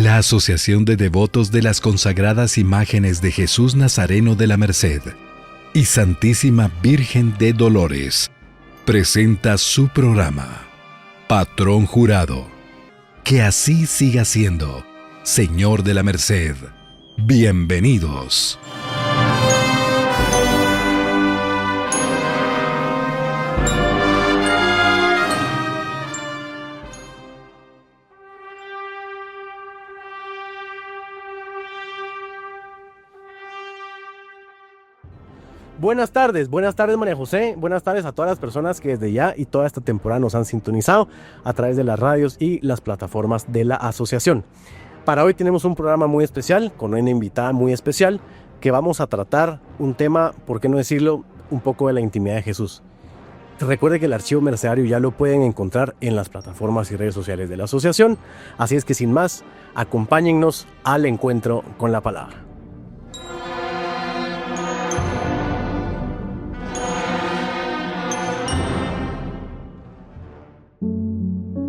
La Asociación de Devotos de las Consagradas Imágenes de Jesús Nazareno de la Merced y Santísima Virgen de Dolores presenta su programa, Patrón Jurado. Que así siga siendo, Señor de la Merced. Bienvenidos. Buenas tardes María José, buenas tardes a todas las personas que desde ya y toda esta temporada nos han sintonizado a través de las radios y las plataformas de la asociación. Para hoy tenemos un programa muy especial, con una invitada muy especial, que vamos a tratar un tema, por qué no decirlo, un poco de la intimidad de Jesús. Recuerde que el archivo mercedario ya lo pueden encontrar en las plataformas y redes sociales de la asociación, así es que sin más, acompáñennos al encuentro con la palabra.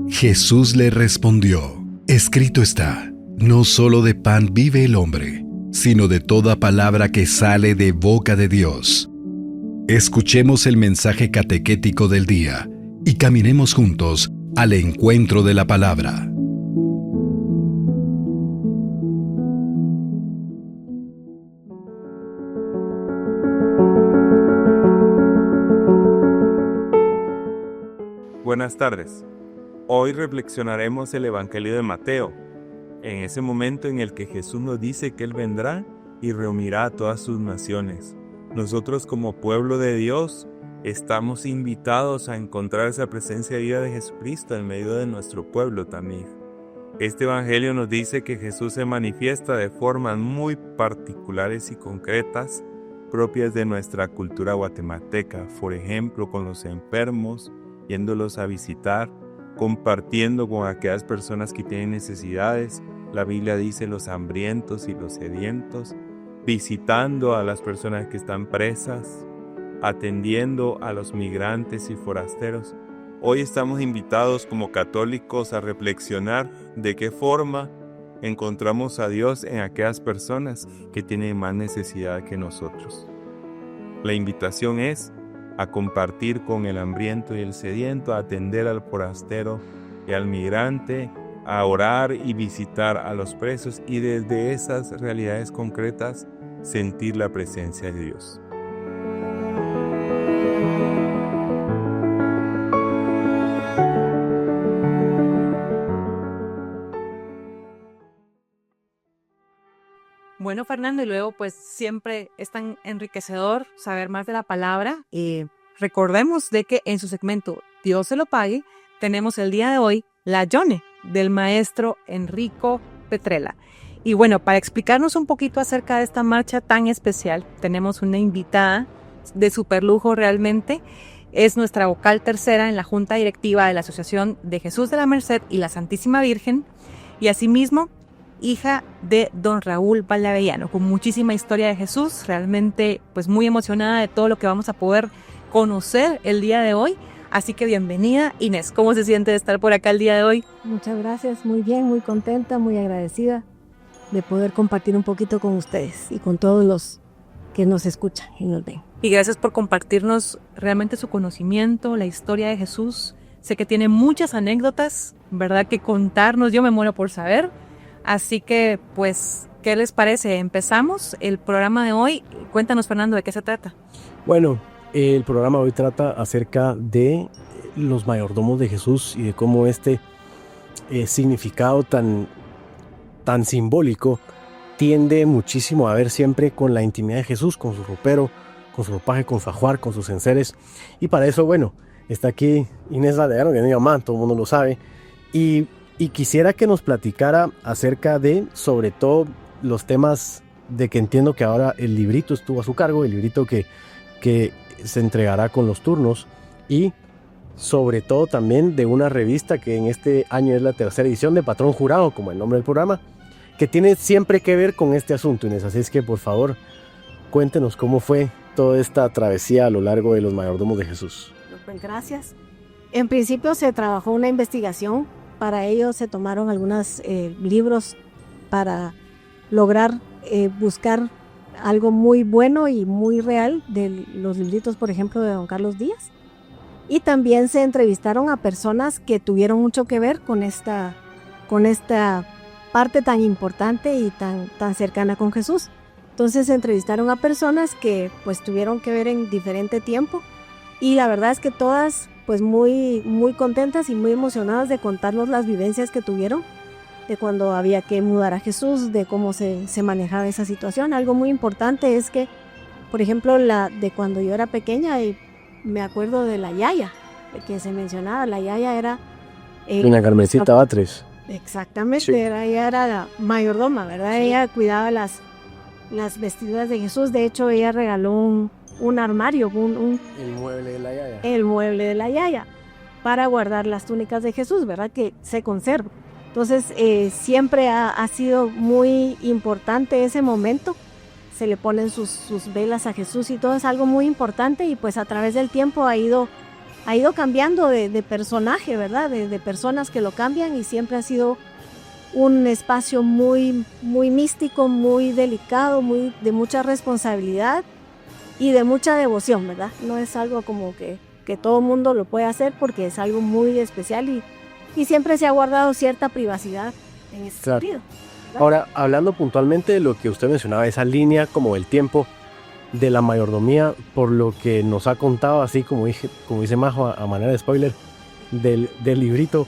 Jesús le respondió: escrito está, no solo de pan vive el hombre, sino de toda palabra que sale de boca de Dios. Escuchemos el mensaje catequético del día y caminemos juntos al encuentro de la palabra. Buenas tardes. Hoy reflexionaremos el Evangelio de Mateo, en ese momento en el que Jesús nos dice que Él vendrá y reunirá a todas sus naciones. Nosotros como pueblo de Dios estamos invitados a encontrar esa presencia viva de Jesucristo en medio de nuestro pueblo también. Este Evangelio nos dice que Jesús se manifiesta de formas muy particulares y concretas propias de nuestra cultura guatemalteca, por ejemplo con los enfermos, yéndolos a visitar, compartiendo con aquellas personas que tienen necesidades. La Biblia dice los hambrientos y los sedientos, visitando a las personas que están presas, atendiendo a los migrantes y forasteros. Hoy estamos invitados como católicos a reflexionar de qué forma encontramos a Dios en aquellas personas que tienen más necesidad que nosotros. La invitación es a compartir con el hambriento y el sediento, a atender al forastero y al migrante, a orar y visitar a los presos y desde esas realidades concretas sentir la presencia de Dios. Bueno, Fernando, y luego pues siempre es tan enriquecedor saber más de la palabra. Recordemos de que en su segmento Dios se lo pague, tenemos el día de hoy la Yone del maestro Enrico Petrella. Y bueno, para explicarnos un poquito acerca de esta marcha tan especial, tenemos una invitada de super lujo realmente. Es nuestra vocal tercera en la Junta Directiva de la Asociación de Jesús de la Merced y la Santísima Virgen, y asimismo hija de don Raúl Vallavellano, con muchísima historia de Jesús, realmente pues muy emocionada de todo lo que vamos a poder conocer el día de hoy. Así que bienvenida, Inés. ¿Cómo se siente de estar por acá el día de hoy? Muchas gracias, muy bien, muy contenta, muy agradecida de poder compartir un poquito con ustedes y con todos los que nos escuchan y nos ven. Y gracias por compartirnos realmente su conocimiento, la historia de Jesús. Sé que tiene muchas anécdotas, ¿verdad?, que contarnos. Yo me muero por saber. Así que, pues, ¿qué les parece? Empezamos el programa de hoy. Cuéntanos, Fernando, ¿de qué se trata? Bueno, el programa de hoy trata acerca de los mayordomos de Jesús y de cómo este significado tan simbólico tiende muchísimo a ver siempre con la intimidad de Jesús, con su ropero, con su ropaje, con su ajuar, con sus enseres. Y para eso, bueno, está aquí Inés Vallavellano, que es mi mamá, todo el mundo lo sabe, y quisiera que nos platicara acerca de, sobre todo, los temas de que entiendo que ahora el librito estuvo a su cargo, el librito que se entregará con los turnos, y sobre todo también de una revista que en este año es la tercera edición de Patrón Jurado, como el nombre del programa, que tiene siempre que ver con este asunto, Inés. Así es que, por favor, cuéntenos cómo fue toda esta travesía a lo largo de los mayordomos de Jesús. Pues gracias. En principio se trabajó una investigación. Para ello se tomaron algunos libros para lograr buscar algo muy bueno y muy real de los libritos, por ejemplo, de don Carlos Díaz. Y también se entrevistaron a personas que tuvieron mucho que ver con esta parte tan importante y tan cercana con Jesús. Entonces se entrevistaron a personas que pues tuvieron que ver en diferente tiempo, y la verdad es que todas pues muy, muy contentas y muy emocionadas de contarnos las vivencias que tuvieron, de cuando había que mudar a Jesús, de cómo se manejaba esa situación. Algo muy importante es que, por ejemplo, de cuando yo era pequeña, y me acuerdo de la yaya, de que se mencionaba, la yaya era... Doña Carmencita Batres. Exactamente, Sí. ella era la mayordoma, ¿verdad? Sí. Ella cuidaba las vestiduras de Jesús. De hecho, ella regaló un armario, El mueble de la yaya. el mueble de la yaya, para guardar las túnicas de Jesús, ¿verdad? Que se conserva. Entonces, siempre ha sido muy importante ese momento. Se le ponen sus velas a Jesús y todo es algo muy importante, y pues a través del tiempo ha ido cambiando de personaje, ¿verdad? De personas que lo cambian, y siempre ha sido un espacio muy, muy místico, muy delicado, de mucha responsabilidad y de mucha devoción, ¿verdad? No es algo como que todo mundo lo puede hacer, porque es algo muy especial, y siempre se ha guardado cierta privacidad en ese Claro. sentido. Ahora, hablando puntualmente de lo que usted mencionaba, esa línea como el tiempo de la mayordomía, por lo que nos ha contado, así como dice Majo, a manera de spoiler, del librito,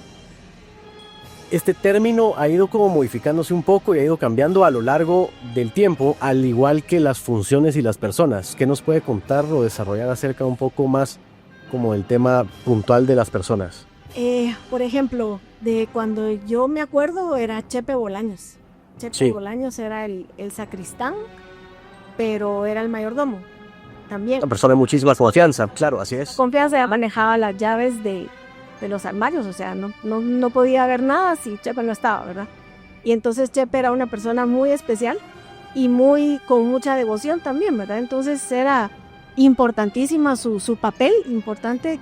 este término ha ido como modificándose un poco y ha ido cambiando a lo largo del tiempo, al igual que las funciones y las personas. ¿Qué nos puede contar o desarrollar acerca un poco más como del tema puntual de las personas? Por ejemplo, de cuando yo me acuerdo, era Chepe Bolaños. Chepe Sí. Bolaños era el sacristán, pero era el mayordomo también. Una persona de muchísima confianza, claro, así es. Confianza, manejaba las llaves de los armarios, o sea, no podía haber nada si Chepe no estaba, ¿verdad? Y entonces Chepe era una persona muy especial y con mucha devoción también, ¿verdad? Entonces era importantísima su papel, importante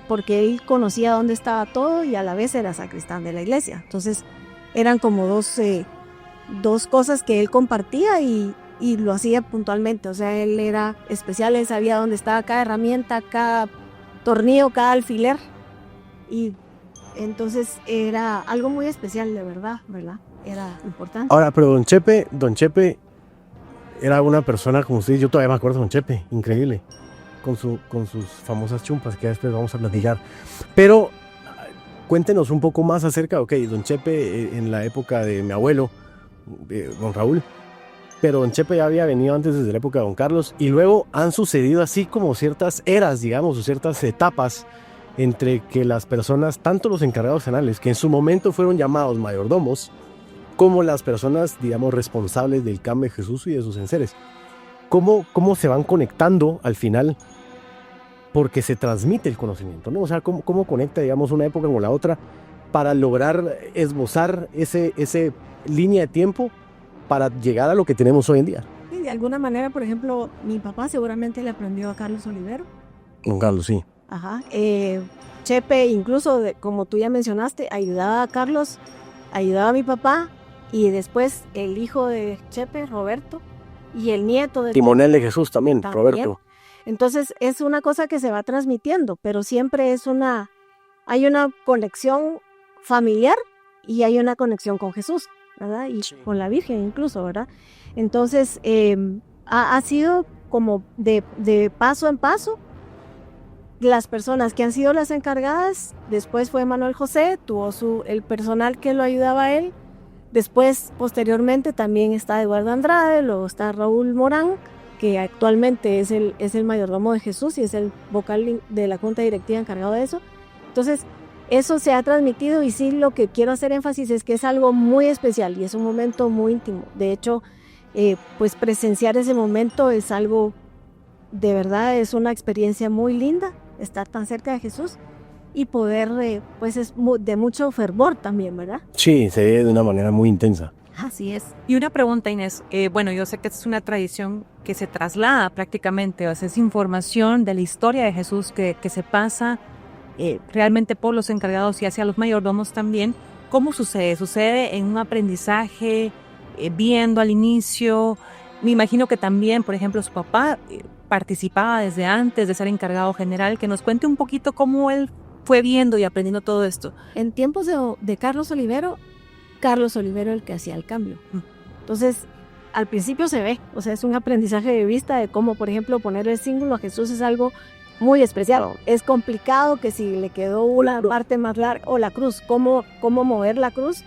porque él conocía dónde estaba todo, y a la vez era sacristán de la iglesia. Entonces eran como dos cosas que él compartía, y lo hacía puntualmente. O sea, él era especial, él sabía dónde estaba cada herramienta, cada tornillo, cada alfiler, y entonces era algo muy especial, de verdad, era importante. Ahora, pero don Chepe era una persona, como usted, yo todavía me acuerdo de don Chepe, increíble, con sus famosas chumpas, que después vamos a platicar. Pero cuéntenos un poco más acerca, don Chepe en la época de mi abuelo, don Raúl, pero don Chepe ya había venido antes, desde la época de don Carlos, y luego han sucedido así como ciertas eras, digamos, o ciertas etapas entre que las personas, tanto los encargados generales, que en su momento fueron llamados mayordomos, como las personas, digamos, responsables del cambio de Jesús y de sus enseres. ¿Cómo se van conectando al final? Porque se transmite el conocimiento, ¿no? O sea, ¿cómo conecta, digamos, una época con la otra para lograr esbozar ese línea de tiempo para llegar a lo que tenemos hoy en día? Sí, de alguna manera, por ejemplo, mi papá seguramente le aprendió a Carlos Olivero. Don Carlos, sí. Ajá. Chepe, incluso, como tú ya mencionaste, ayudaba a Carlos, ayudaba a mi papá, y después el hijo de Chepe, Roberto, y el nieto de Timonel de Jesús también, Roberto. Entonces es una cosa que se va transmitiendo, pero siempre hay una conexión familiar, y hay una conexión con Jesús, ¿verdad? Y Sí. con la Virgen incluso, ¿verdad? Entonces ha sido como de paso en paso. Las personas que han sido las encargadas, después fue Manuel José, tuvo el personal que lo ayudaba a él. Después, posteriormente, también está Eduardo Andrade, luego está Raúl Morán, que actualmente es el mayordomo de Jesús y es el vocal de la junta directiva encargado de eso. Entonces, eso se ha transmitido, y sí, lo que quiero hacer énfasis es que es algo muy especial y es un momento muy íntimo. De hecho, pues presenciar ese momento es algo, de verdad, es una experiencia muy linda, estar tan cerca de Jesús y poder, pues es de mucho fervor también, ¿verdad? Sí, se ve de una manera muy intensa. Así es. Y una pregunta, Inés. Bueno, yo sé que es una tradición que se traslada prácticamente, o sea, es información de la historia de Jesús que se pasa realmente por los encargados y hacia los mayordomos también. ¿Cómo sucede? ¿Sucede en un aprendizaje viendo al inicio? Me imagino que también, por ejemplo, su papá participaba desde antes de ser encargado general. Que nos cuente un poquito cómo él fue viendo y aprendiendo todo esto. En tiempos de Carlos Olivero el que hacía el cambio. Entonces, al principio se ve, o sea, es un aprendizaje de vista de cómo, por ejemplo, poner el símbolo a Jesús es algo muy especial. Es complicado que si le quedó una parte más larga, o la cruz, cómo mover la cruz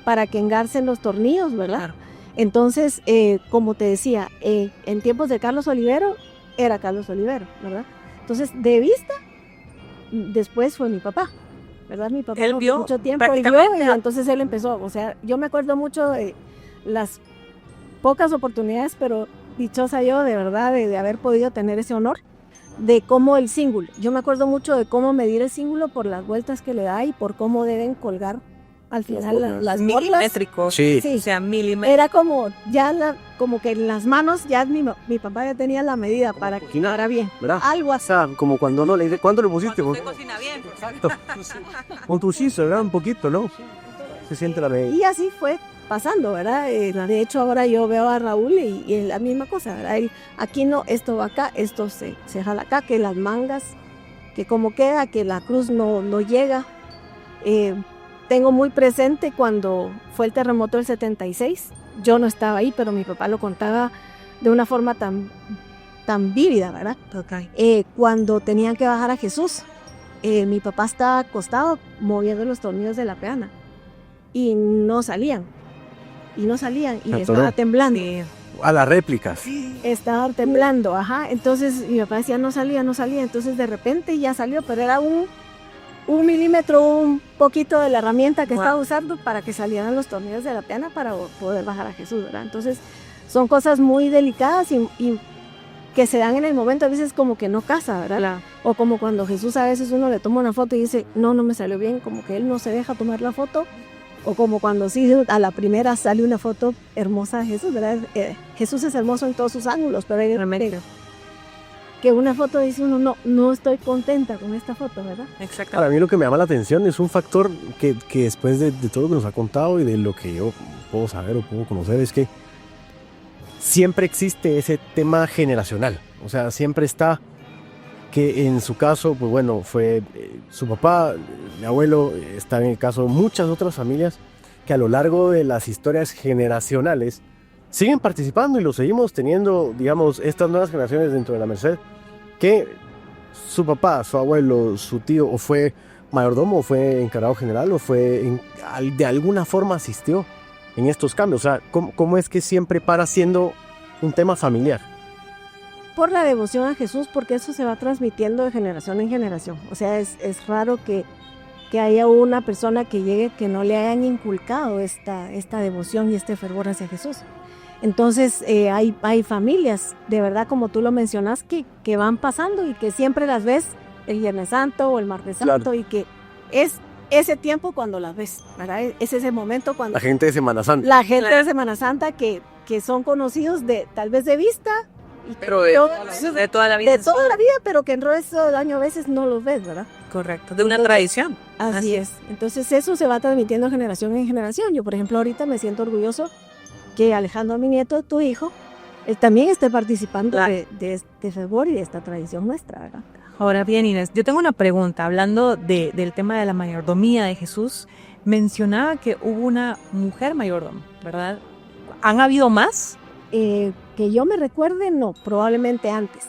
para que engarcen los tornillos, ¿verdad? Claro. Entonces, como te decía, en tiempos de Carlos Olivero, era Carlos Olivero, ¿verdad? Entonces, de vista, después fue mi papá, ¿verdad? Mi papá Él vio mucho tiempo, él vio, prácticamente. y entonces él empezó, o sea, yo me acuerdo mucho de las pocas oportunidades, pero dichosa yo de verdad de haber podido tener ese honor, de cómo el cíngulo, yo me acuerdo mucho de cómo medir el cíngulo por las vueltas que le da y por cómo deben colgar al final las borlas. Milimétricos. Sí. Sí. O sea, milimétricos. Era como ya como que en las manos ya mi papá ya tenía la medida para que cocinar, quedara bien. ¿verdad? Algo O así. sea, como cuando no le dice, ¿cuánto le pusiste? Usted cocina bien. Exacto. Con tu chizo, ¿verdad? Un poquito, ¿no? Se siente la medida. Y así fue pasando, ¿verdad? De hecho, ahora yo veo a Raúl y la misma cosa, ¿verdad? Aquí no, esto va acá, esto se jala acá, que las mangas, que como queda, que la cruz no llega. Tengo muy presente cuando fue el terremoto del 76. Yo no estaba ahí, pero mi papá lo contaba de una forma tan vívida, ¿verdad? Okay. Cuando tenían que bajar a Jesús, mi papá estaba acostado moviendo los tornillos de la peana y no salían y estaba temblando. Sí. A las réplicas. Estaba temblando, ajá. Entonces mi papá decía no salía. Entonces de repente ya salió, pero era un milímetro, un poquito de la herramienta que estaba usando para que salieran los tornillos de la peana para poder bajar a Jesús, ¿verdad? Entonces son cosas muy delicadas y que se dan en el momento, a veces como que no casa, ¿verdad? Claro. O como cuando Jesús a veces uno le toma una foto y dice, no me salió bien, como que él no se deja tomar la foto. O como cuando sí a la primera sale una foto hermosa de Jesús, ¿verdad? Jesús es hermoso en todos sus ángulos, pero hay que una foto dice uno, no estoy contenta con esta foto, ¿verdad? Exactamente. Para mí lo que me llama la atención es un factor que después de todo lo que nos ha contado y de lo que yo puedo saber o puedo conocer es que siempre existe ese tema generacional. O sea, siempre está que en su caso, pues bueno, fue su papá, mi abuelo, está en el caso de muchas otras familias que a lo largo de las historias generacionales siguen participando y lo seguimos teniendo, digamos, estas nuevas generaciones dentro de la Merced, que su papá, su abuelo, su tío, o fue mayordomo, o fue encargado general, o fue de alguna forma asistió en estos cambios. O sea, ¿cómo es que siempre para siendo un tema familiar? Por la devoción a Jesús, porque eso se va transmitiendo de generación en generación. O sea, es raro que haya una persona que llegue que no le hayan inculcado esta devoción y este fervor hacia Jesús. Entonces hay familias, de verdad, como tú lo mencionas, que van pasando y que siempre las ves el Viernes Santo o el Martes Santo, claro. Y que es ese tiempo cuando las ves, ¿verdad? Es ese momento cuando... La gente de Semana Santa. La gente de Semana Santa que son conocidos tal vez de vista, pero de toda la vida. De toda la vida, pero que en el resto del año a veces no los ves, ¿verdad? Correcto, de una tradición. Así es. Entonces eso se va transmitiendo de generación en generación. Yo, por ejemplo, ahorita me siento orgulloso que Alejandro, mi nieto, tu hijo, él también esté participando de este fervor y de esta tradición nuestra, ¿verdad? Ahora bien, Inés, yo tengo una pregunta. Hablando del tema de la mayordomía de Jesús, mencionaba que hubo una mujer mayordoma, ¿verdad? ¿Han habido más? Que yo me recuerde, no, probablemente antes,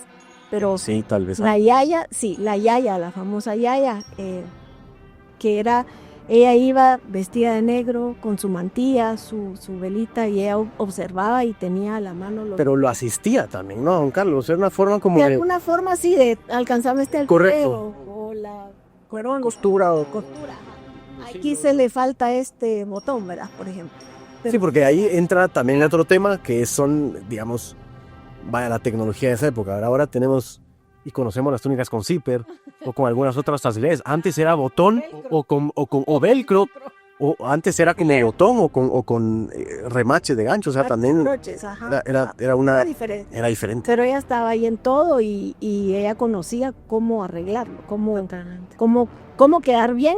pero sí, tal vez. La Yaya, la famosa Yaya, que ella iba vestida de negro con su mantilla, su velita, y ella observaba y tenía a la mano pero lo asistía también, ¿no, don Carlos? Era una forma como de alguna forma sí, de alcanzarme este correcto, o la costura. Aquí se le falta este botón, ¿verdad? Por ejemplo. Sí, porque ahí entra también otro tema que son, digamos, la tecnología de esa época. Ahora tenemos y conocemos las túnicas con zipper o con algunas otras facilidades. Antes era botón o velcro, o antes era como botón o con remache de gancho. O sea, también era diferente. Pero ella estaba ahí en todo y ella conocía cómo arreglarlo, cómo quedar bien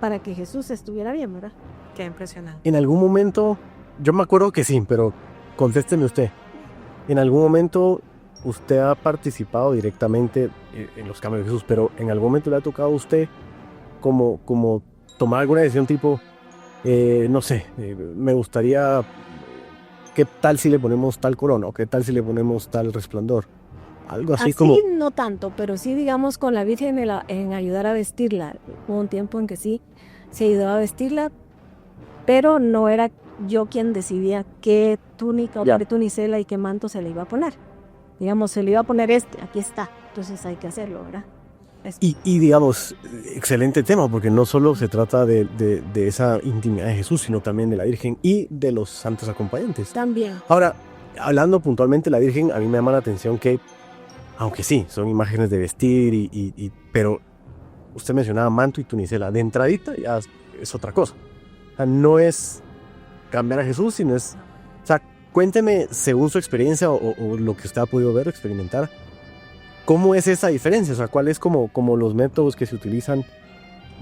para que Jesús estuviera bien, ¿verdad? Qué impresionante. En algún momento yo me acuerdo que sí, pero contésteme usted. ¿En algún momento usted ha participado directamente en los cambios de Jesús, pero en algún momento le ha tocado a usted como tomar alguna decisión tipo, no sé, me gustaría, ¿qué tal si le ponemos tal corona? ¿O qué tal si le ponemos tal resplandor? Algo así como... no tanto, pero sí, digamos, con la Virgen en ayudar a vestirla. Hubo un tiempo en que sí se ayudó a vestirla, pero no era yo quien decidía qué túnica o qué tunicela y qué manto se le iba a poner. Digamos, se le iba a poner aquí está, entonces hay que hacerlo, ¿verdad? Y digamos, excelente tema, porque no solo se trata de esa intimidad de Jesús, sino también de la Virgen y de los santos acompañantes. También. Ahora, hablando puntualmente de la Virgen, a mí me llama la atención que, aunque sí, son imágenes de vestir, pero usted mencionaba manto y tunicela, de entradita ya es otra cosa. O sea, no es cambiar a Jesús, sino es... O sea, cuénteme, según su experiencia o lo que usted ha podido ver o experimentar, ¿cómo es esa diferencia? O sea, ¿cuáles como los métodos que se utilizan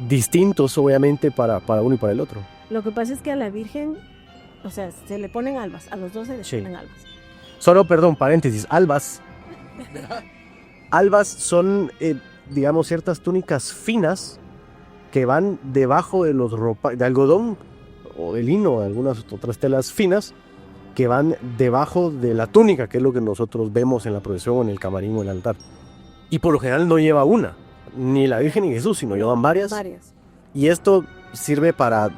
distintos, obviamente, para uno y para el otro? Lo que pasa es que a la Virgen, o sea, se le ponen albas, a los dos se les Sí. ponen albas. Solo, perdón, paréntesis, albas. Albas son, digamos, ciertas túnicas finas que van debajo de los de algodón o de lino, algunas otras telas finas, que van debajo de la túnica, que es lo que nosotros vemos en la procesión, en el camarín o en el altar. Y por lo general no lleva una, ni la Virgen ni Jesús, sino llevan varias. Y esto sirve para,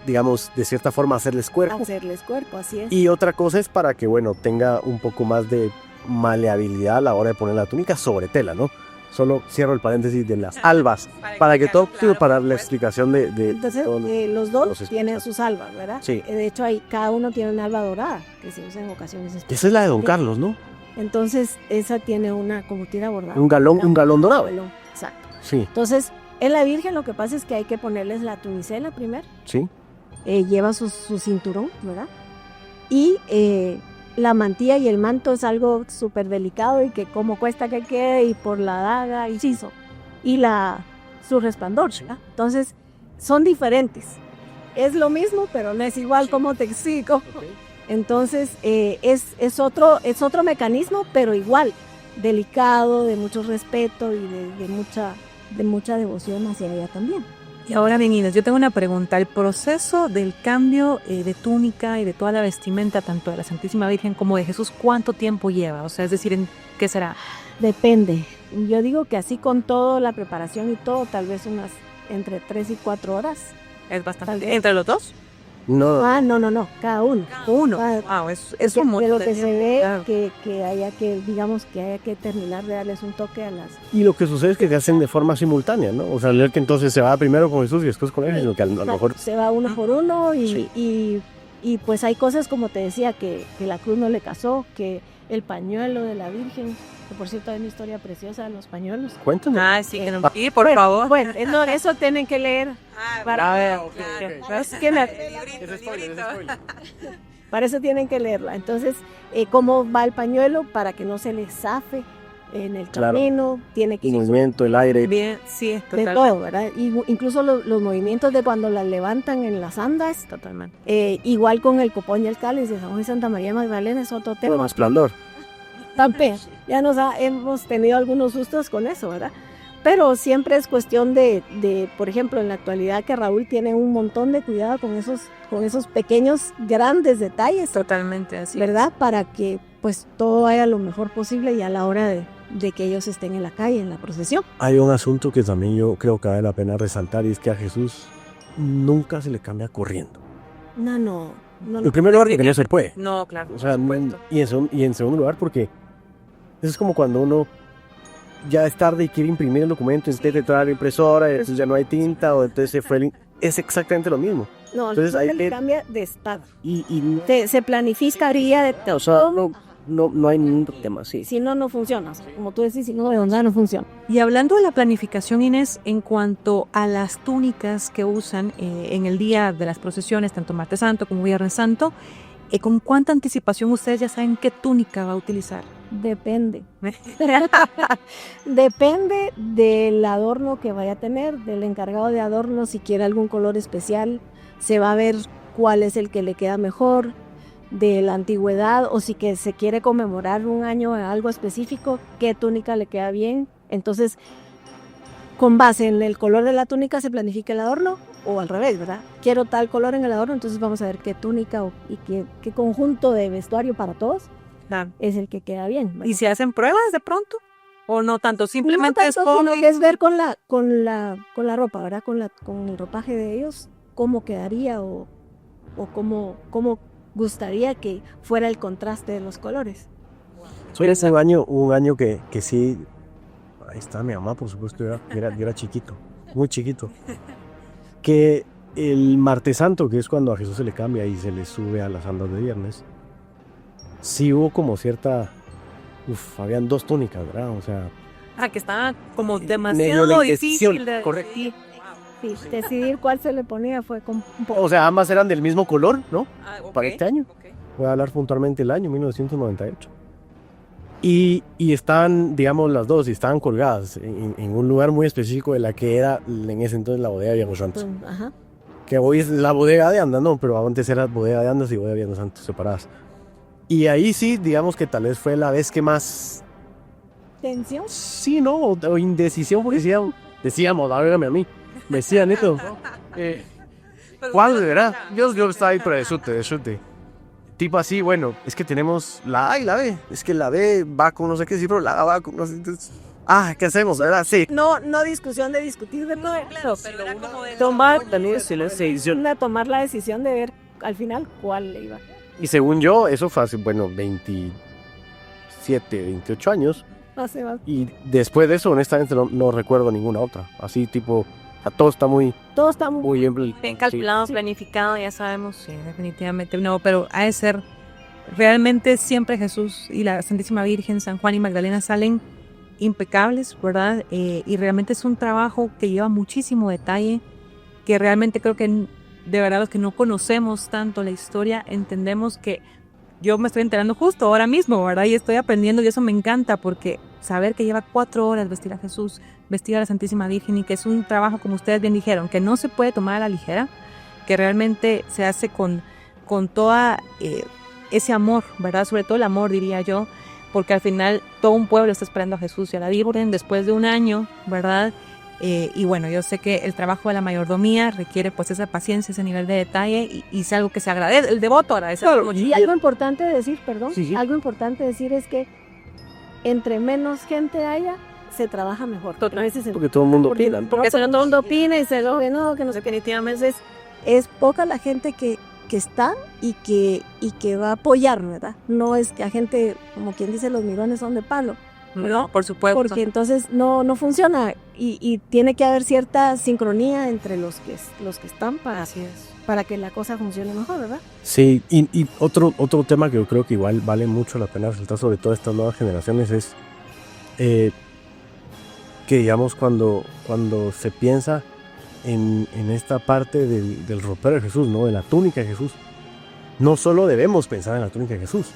digamos, de cierta forma hacerles cuerpo. Hacerles cuerpo, así es. Y otra cosa es para que, bueno, tenga un poco más de maleabilidad a la hora de poner la túnica sobre tela, ¿no? Solo cierro el paréntesis de las albas, para que todo, claro, para la explicación de Entonces, los dos tienen sus albas, ¿verdad? Sí. De hecho, cada uno tiene una alba dorada, que se usa en ocasiones especiales. Esa es la de Don Carlos, ¿no? Entonces, esa tiene una, como tira bordada. Un galón dorado. Exacto. Sí, Entonces, en la Virgen lo que pasa es que hay que ponerles la tunicela primero. sí. Lleva su cinturón, ¿verdad? Y la mantilla y el manto es algo súper delicado y que como cuesta que quede y por la daga y siso. Y su resplandor, ¿verdad? Entonces, son diferentes. Es lo mismo, pero no es igual, como te explico. Entonces, es otro mecanismo, pero igual, delicado, de mucho respeto y de mucha devoción hacia ella también. Y ahora bien, Inés, yo tengo una pregunta. El proceso del cambio de túnica y de toda la vestimenta, tanto de la Santísima Virgen como de Jesús, ¿cuánto tiempo lleva? O sea, es decir, ¿qué será? Depende. Yo digo que así con toda la preparación y todo, tal vez unas entre 3 y 4 horas. ¿Es bastante? ¿Entre los dos? No, No, cada uno. Uno. Cada- Wow, es un de lo montón de que se tiempo, ve claro. que haya que, digamos, que haya que terminar de darles un toque a las... y lo que sucede es que se hacen de forma simultánea, ¿no? O sea, el que entonces se va primero con Jesús y después con él, sino que a lo mejor... Se va uno por uno Sí. y pues hay cosas, como te decía, que la cruz no le casó, que el pañuelo de la Virgen, que por cierto hay una historia preciosa de los pañuelos. Cuéntame. Ah, sí, que no. Sí, por favor. Bueno, no, eso tienen que leer. Para eso tienen que leerla. Entonces, cómo va el pañuelo para que no se le zafe en el Claro. camino, tiene que El movimiento, el aire. Bien, sí, de totalmente. todo, ¿verdad? Incluso los movimientos de cuando las levantan en las andas, Totalmente. igual con el copón y el cáliz de San Juan y Santa María Magdalena es otro Todo tema. resplandor. También, ya hemos tenido algunos sustos con eso, ¿verdad? Pero siempre es cuestión de, por ejemplo, en la actualidad que Raúl tiene un montón de cuidado con esos pequeños, grandes detalles, Totalmente así. ¿verdad? Para que pues todo vaya lo mejor posible y a la hora de que ellos estén en la calle, en la procesión. Hay un asunto que también yo creo que vale la pena resaltar y es que a Jesús nunca se le cambia corriendo. No. En primer lugar, porque no se puede. No, claro. O sea, por supuesto. y en segundo lugar, porque eso es como cuando uno ya es tarde y quiere imprimir el documento, intenta traer la impresora, y entonces ya no hay tinta, o entonces se fue es exactamente lo mismo. No, Entonces, no hay se le que- cambia de estado. Y Se planificaría de o sea, no hay ningún tema, sí. Si no funciona. O sea, como tú decís, si no, de verdad no funciona. Y hablando de la planificación, Inés, en cuanto a las túnicas que usan en el día de las procesiones, tanto Martes Santo como Viernes Santo, ¿con cuánta anticipación ustedes ya saben qué túnica va a utilizar? Depende. Depende del adorno que vaya a tener, del encargado de adorno, si quiere algún color especial. Se va a ver cuál es el que le queda mejor de la antigüedad, o si que se quiere conmemorar un año de algo específico, qué túnica le queda bien. Entonces, con base en el color de la túnica se planifica el adorno, o al revés, ¿verdad? Quiero tal color en el adorno, entonces vamos a ver qué túnica y qué conjunto de vestuario para todos Claro. es el que queda bien, ¿verdad? ¿Y se hacen pruebas de pronto? ¿O no tanto? Simplemente No es tanto, como... sino que es ver con la ropa, ¿verdad? Con el ropaje de ellos, cómo quedaría o cómo gustaría que fuera el contraste de los colores. Un año que sí, ahí está mi mamá, por supuesto, yo era chiquito, muy chiquito, que el martes santo, que es cuando a Jesús se le cambia y se le sube a las andas de viernes, sí hubo como cierta, habían 2 túnicas, ¿verdad? O sea, que estaba como medio demasiado la difícil indecisión, de... correcto. Sí, decidir cuál se le ponía fue un poco... O sea, ambas eran del mismo color, ¿no? Ok, Para este año. ok. Voy a hablar puntualmente del año 1998. Y estaban, digamos, las dos, y estaban colgadas en un lugar muy específico de la que era en ese entonces la bodega de Viernes Santo. Ajá. Que hoy es la bodega de Andas, no, pero antes era bodega de Andas y bodega de Viernes Santo separadas. Y ahí sí, digamos que tal vez fue la vez que más, ¿Tensión? sí, ¿no? O indecisión, porque decíamos, hágame a mí. Me decían esto. ¿Cuál, verdad? Yo estaba ahí para de chute. Tipo así, bueno, es que tenemos la A y la B. Es que la B va con no sé qué cifra, la A va con no sé qué. ¿Qué hacemos? ¿Verdad? Sí. No discusión de discutir de todo, Claro, pero era como de... tomar la decisión de ver al final cuál le iba. Y según yo, eso fue hace, 27, 28 años. Hace más. Y después de eso, honestamente, no recuerdo ninguna otra. Así, tipo, todo está muy bien calculado, Sí. planificado, ya sabemos, sí, definitivamente no, pero ha de ser realmente siempre Jesús y la Santísima Virgen, San Juan y Magdalena salen impecables, ¿verdad? Y realmente es un trabajo que lleva muchísimo detalle, que realmente creo que de verdad los que no conocemos tanto la historia, entendemos que yo me estoy enterando justo ahora mismo, ¿verdad? Y estoy aprendiendo y eso me encanta porque saber que lleva 4 horas vestir a Jesús, vestir a la Santísima Virgen y que es un trabajo, como ustedes bien dijeron, que no se puede tomar a la ligera, que realmente se hace con toda ese amor, ¿verdad? Sobre todo el amor, diría yo, porque al final todo un pueblo está esperando a Jesús y a la Virgen después de un año, ¿verdad? Y bueno, yo sé que el trabajo de la mayordomía requiere pues esa paciencia, ese nivel de detalle y es algo que se agradece, el devoto agradece. Claro, mucho. Y algo importante decir, Sí. algo importante decir es que entre menos gente haya, se trabaja mejor. A veces Porque todo el mundo porque opina. todo el mundo opina y se lo que no, definitivamente es poca la gente que está y que va a apoyar, ¿verdad? No es que a gente, como quien dice, los mirones son de palo. No, por supuesto. Porque entonces no funciona y tiene que haber cierta sincronía entre los que están Así es. para que la cosa funcione mejor, ¿verdad? Sí, y otro tema que yo creo que igual vale mucho la pena resaltar, sobre todo estas nuevas generaciones, es que digamos cuando se piensa en esta parte del ropero de Jesús, ¿no? De la túnica de Jesús, no solo debemos pensar en la túnica de Jesús,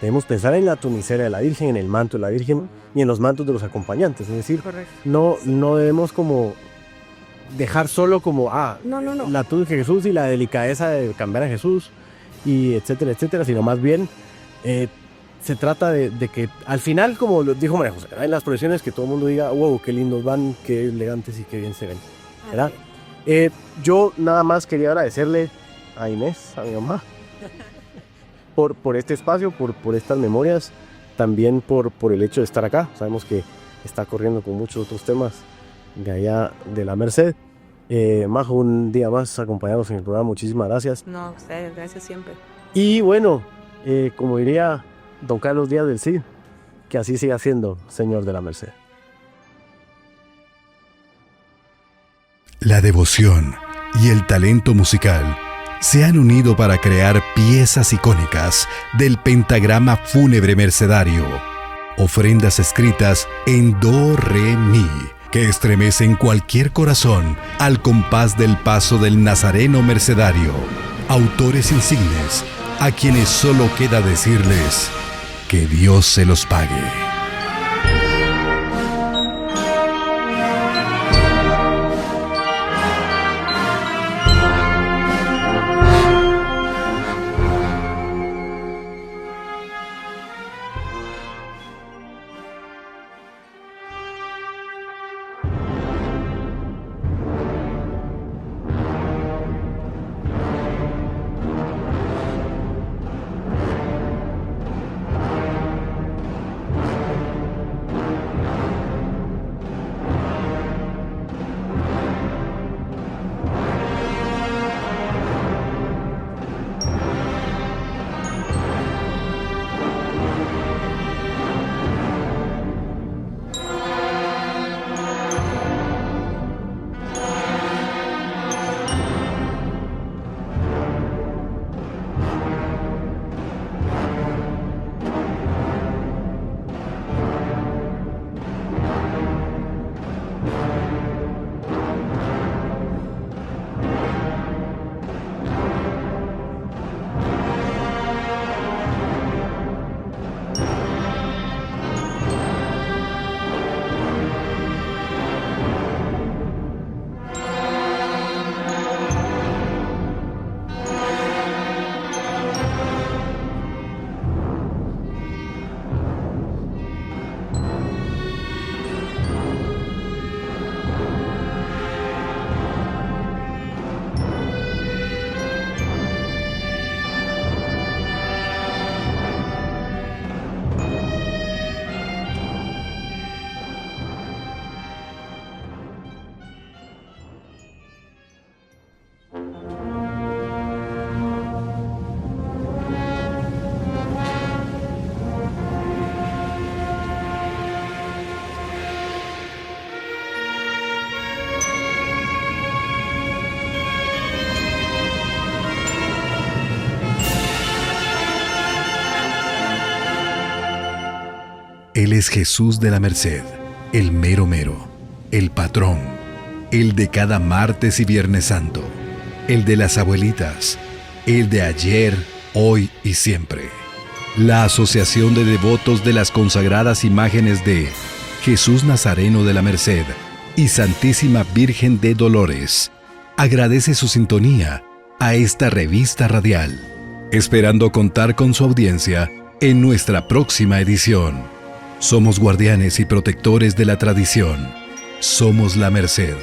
debemos pensar en la tunicera de la Virgen, en el manto de la Virgen y en los mantos de los acompañantes. Es decir, Correcto. no debemos como dejar solo como No. la túnica de Jesús y la delicadeza de cambiar a Jesús y etcétera, etcétera, sino más bien se trata de que al final, como lo dijo María José, en las procesiones que todo el mundo diga, wow, qué lindos van, qué elegantes y qué bien se ven, ¿verdad? Yo nada más quería agradecerle a Inés, a mi mamá, por este espacio, por estas memorias, también por el hecho de estar acá. Sabemos que está corriendo con muchos otros temas de allá de la Merced. Majo, un día más acompañados en el programa, muchísimas gracias. No, ustedes, gracias siempre. Y bueno, como diría don Carlos Díaz del Cid, que así siga siendo, Señor de la Merced. La devoción y el talento musical se han unido para crear piezas icónicas del pentagrama fúnebre mercedario. Ofrendas escritas en do, re, mi, que estremecen cualquier corazón al compás del paso del nazareno mercedario. Autores insignes, a quienes solo queda decirles que Dios se los pague. Él es Jesús de la Merced, el mero mero, el patrón, el de cada martes y viernes santo, el de las abuelitas, el de ayer, hoy y siempre. La Asociación de Devotos de las Consagradas Imágenes de Jesús Nazareno de la Merced y Santísima Virgen de Dolores agradece su sintonía a esta revista radial, esperando contar con su audiencia en nuestra próxima edición. Somos guardianes y protectores de la tradición. Somos la Merced,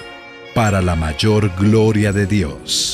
para la mayor gloria de Dios.